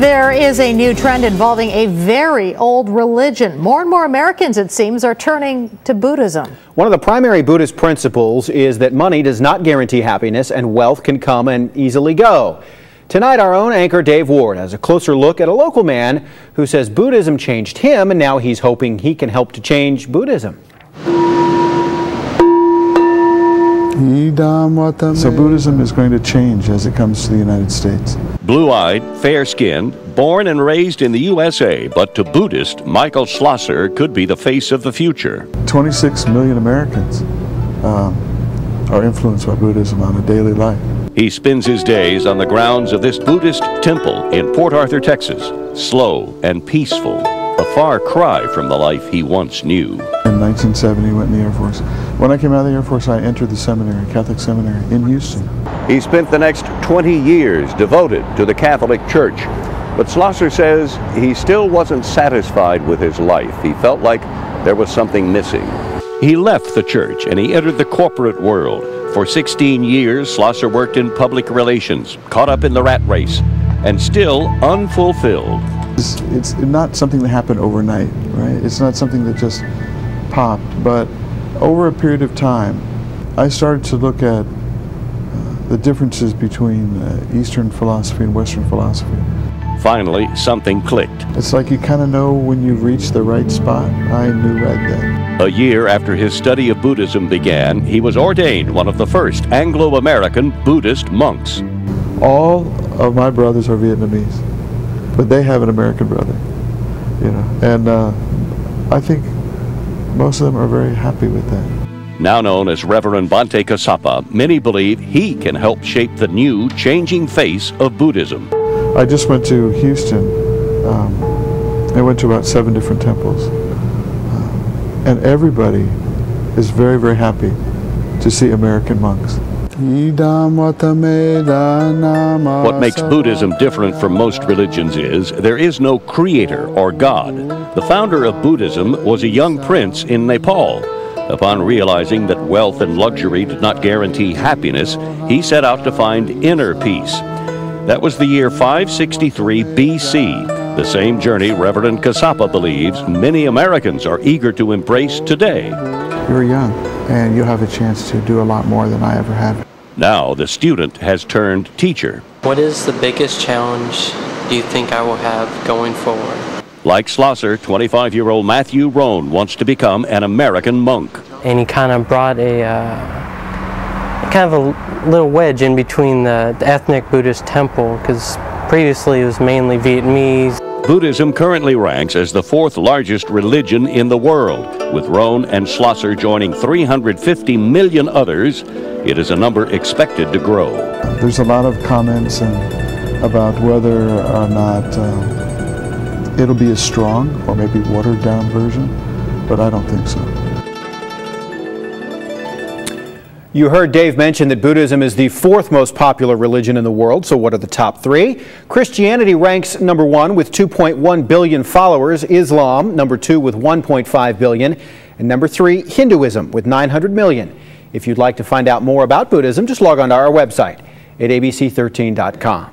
There is a new trend involving a very old religion. More and more Americans, it seems, are turning to Buddhism. One of the primary Buddhist principles is that money does not guarantee happiness and wealth can come and easily go. Tonight, our own anchor Dave Ward has a closer look at a local man who says Buddhism changed him, and now he's hoping he can help to change Buddhism. So Buddhism is going to change as it comes to the United States. Blue-eyed, fair-skinned, born and raised in the USA, but to Buddhist, Michael Schlosser could be the face of the future. 26 million Americans are influenced by Buddhism on a daily life. He spends his days on the grounds of this Buddhist temple in Port Arthur, Texas. Slow and peaceful, a far cry from the life he once knew. In 1970, I went in the Air Force. When I came out of the Air Force, I entered the seminary, Catholic seminary in Houston. He spent the next 20 years devoted to the Catholic Church. But Schlosser says he still wasn't satisfied with his life. He felt like there was something missing. He left the church and he entered the corporate world. For 16 years, Schlosser worked in public relations, caught up in the rat race, and still unfulfilled. It's not something that happened overnight, right? It's not something that just popped, but over a period of time, I started to look at the differences between Eastern philosophy and Western philosophy. Finally, something clicked. It's like you kind of know when you've reached the right spot. I knew right then. A year after his study of Buddhism began, he was ordained one of the first Anglo-American Buddhist monks. All of my brothers are Vietnamese, but they have an American brother, you know, and I think most of them are very happy with that. Now known as Reverend Bhante Kassapa, many believe he can help shape the new, changing face of Buddhism. I just went to Houston. I went to about 7 different temples. And everybody is very, very happy to see American monks. What makes Buddhism different from most religions is there is no creator or God. The founder of Buddhism was a young prince in Nepal. Upon realizing that wealth and luxury did not guarantee happiness, he set out to find inner peace. That was the year 563 BC, the same journey Reverend Kassapa believes many Americans are eager to embrace today. You're young, and you have a chance to do a lot more than I ever have. Now the student has turned teacher. What is the biggest challenge do you think I will have going forward? Like Schlosser, 25-year-old Matthew Rohn wants to become an American monk. And he kind of brought a little wedge in between the ethnic Buddhist temple, because previously it was mainly Vietnamese. Buddhism currently ranks as the 4th largest religion in the world, with Rohn and Schlosser joining 350 million others. It is a number expected to grow. There's a lot of comments about whether or not it'll be a strong or maybe watered down version, but I don't think so. You heard Dave mention that Buddhism is the 4th most popular religion in the world, so what are the top 3? Christianity ranks number 1 with 2.1 billion followers, Islam number 2 with 1.5 billion, and number 3, Hinduism with 900 million. If you'd like to find out more about Buddhism, just log on to our website at abc13.com.